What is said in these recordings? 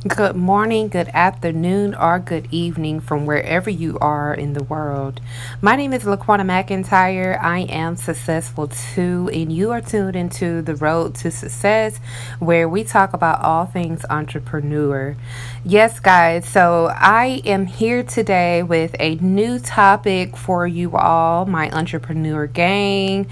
Good morning, good afternoon, or good evening from wherever you are in the world. My name is Laquana McIntyre. I am successful too, and you are tuned into the Road to Success, where we talk about all things entrepreneur. Yes, guys, so I am here today with a new topic for you all, my entrepreneur gang.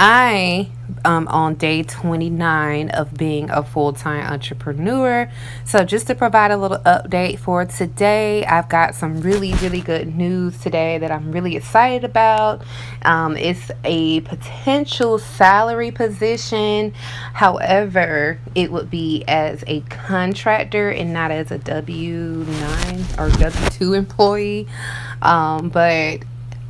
I am on day 29 of being a full time entrepreneur. So, just to provide a little update for today, I've got some really, really good news today that I'm really excited about. It's a potential salary position. However, it would be as a contractor and not as a W 9 or W 2 employee. But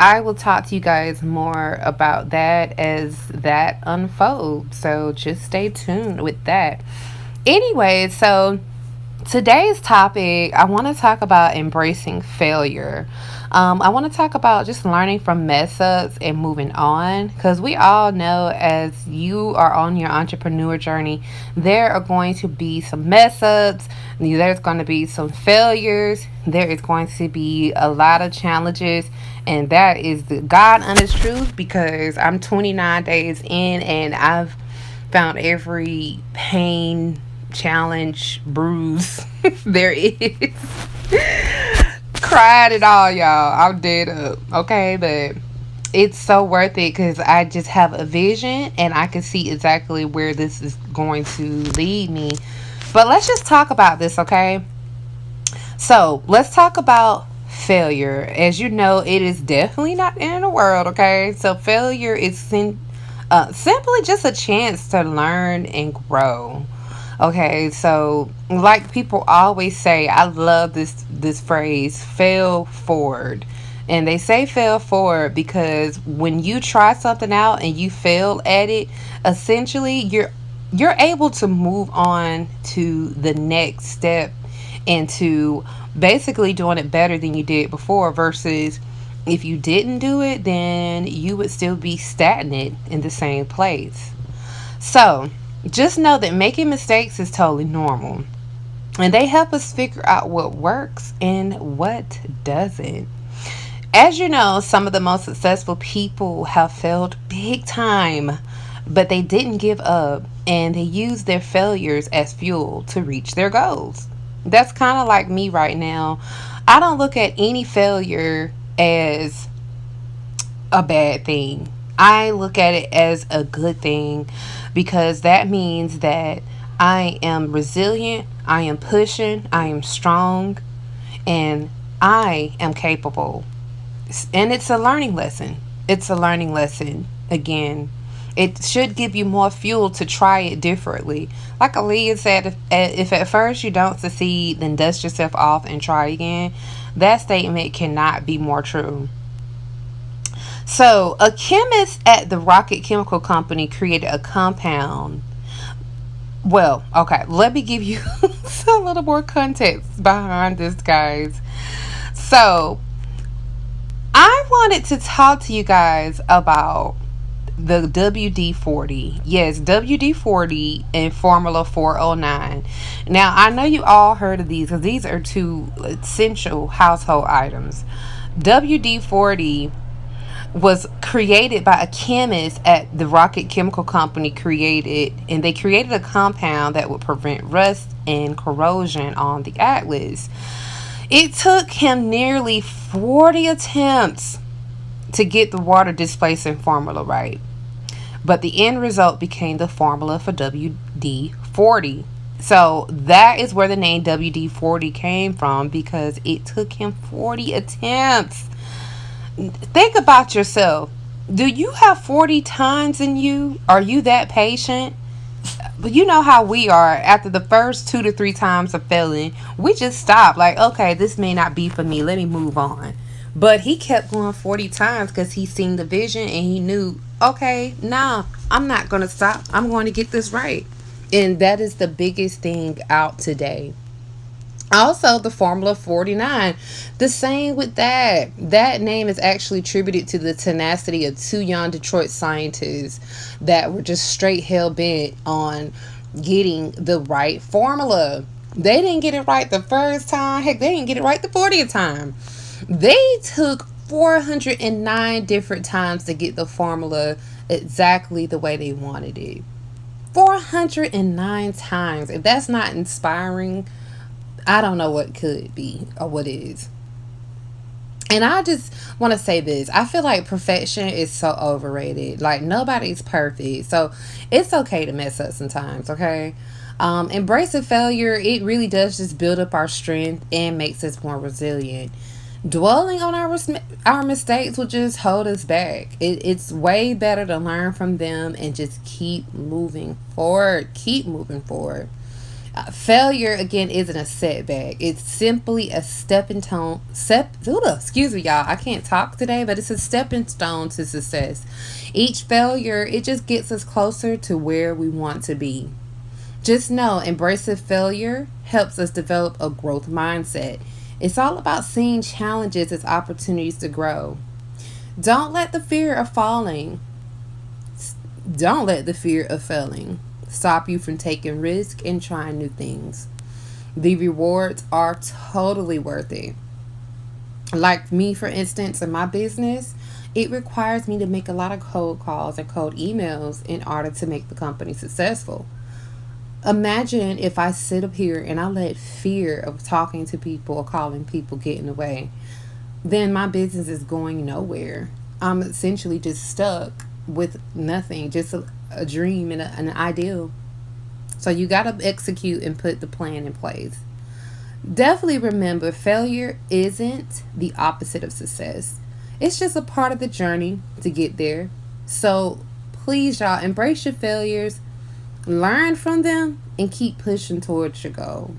I will talk to you guys more about that as that unfolds. So just stay tuned with that. Anyway, so today's topic, I want to talk about embracing failure. I want to talk about just learning from mess ups and moving on because we all know as you are on your entrepreneur journey, there are going to be some mess ups, there's going to be some failures, there is going to be a lot of challenges, and that is the God honest truth because I'm 29 days in and I've found every pain, challenge, bruise there is. Cried it all, y'all. I'm dead up. Okay, but it's so worth it because I just have a vision and I can see exactly where this is going to lead me. But let's just talk about this, okay? So let's talk about failure. As you know, it is definitely not the end of the world, okay? So failure is simply just a chance to learn and grow. Okay, so like people always say, I love this phrase, fail forward. And they say fail forward because when you try something out and you fail at it, essentially you're able to move on to the next step and to basically doing it better than you did before versus if you didn't do it, then you would still be stagnant in the same place. So, just know that making mistakes is totally normal. And they help us figure out what works and what doesn't. As you know, some of the most successful people have failed big time, but they didn't give up and they used their failures as fuel to reach their goals. That's kind of like me right now. I don't look at any failure as a bad thing. I look at it as a good thing because that means that I am resilient, I am pushing, I am strong, and I am capable. And it's a learning lesson. It's a learning lesson. Again, it should give you more fuel to try it differently. Like Aaliyah said, if at first you don't succeed, then dust yourself off and try again. That statement cannot be more true. So, a chemist at the Rocket Chemical Company created a compound. Well, okay, let me give you a little more context behind this, guys. So, I wanted to talk to you guys about the WD 40. Yes, WD 40 and Formula 409. Now, I know you all heard of these because these are two essential household items. WD 40 was created by a chemist at the Rocket Chemical Company created and they created a compound that would prevent rust and corrosion on the atlas. It took him nearly 40 attempts to get the water displacing formula right, but the end result became the formula for WD 40. So that is where the name WD 40 came from because it took him 40 attempts. Think about yourself. Do you have 40 times in you? Are you that patient? But you know how we are after the first 2 to 3 times of failing, we just stop. Like, okay, this may not be for me. Let me move on. But he kept going 40 times because he seen the vision and he knew, okay, nah, I'm not going to stop. I'm going to get this right. And that is the biggest thing out today. Also, the Formula 49. The same with that. That name is actually attributed to the tenacity of two young Detroit scientists that were just straight hell bent on getting the right formula. They didn't get it right the first time. Heck, they didn't get it right the 40th time. They took 409 different times to get the formula exactly the way they wanted it. 409 times. If that's not inspiring, I don't know what could be or what is. And I just want to say this. I feel like perfection is so overrated. Like, nobody's perfect. So it's okay to mess up sometimes, okay? Embracing failure, it really does just build up our strength and makes us more resilient. Dwelling on our mistakes will just hold us back. It's way better to learn from them and just keep moving forward. Keep moving forward. Failure again isn't a setback. It's simply a stepping stone. Excuse me, y'all. I can't talk today, but it's a stepping stone to success. Each failure, it just gets us closer to where we want to be. Just know, embracing failure helps us develop a growth mindset. It's all about seeing challenges as opportunities to grow. Don't let the fear of falling, don't let the fear of failing stop you from taking risks and trying new things. The rewards are totally worth it. Like me, for instance, in my business, it requires me to make a lot of cold calls and cold emails in order to make the company successful. Imagine if I sit up here and I let fear of talking to people or calling people get in the way, then my business is going nowhere. I'm essentially just stuck with nothing, just a dream and an ideal. So you got to execute and put the plan in place. Definitely remember, failure isn't the opposite of success. It's just a part of the journey to get there. So please, y'all, embrace your failures, learn from them, and keep pushing towards your goal.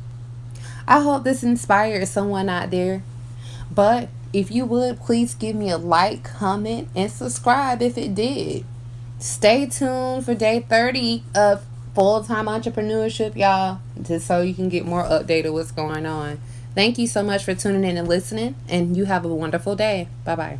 I hope this inspires someone out there. But if you would, please give me a like, comment, and subscribe if it did. Stay tuned for day 30 of full time entrepreneurship, y'all, just so you can get more updated what's going on. Thank you so much for tuning in and listening, and you have a wonderful day. Bye bye.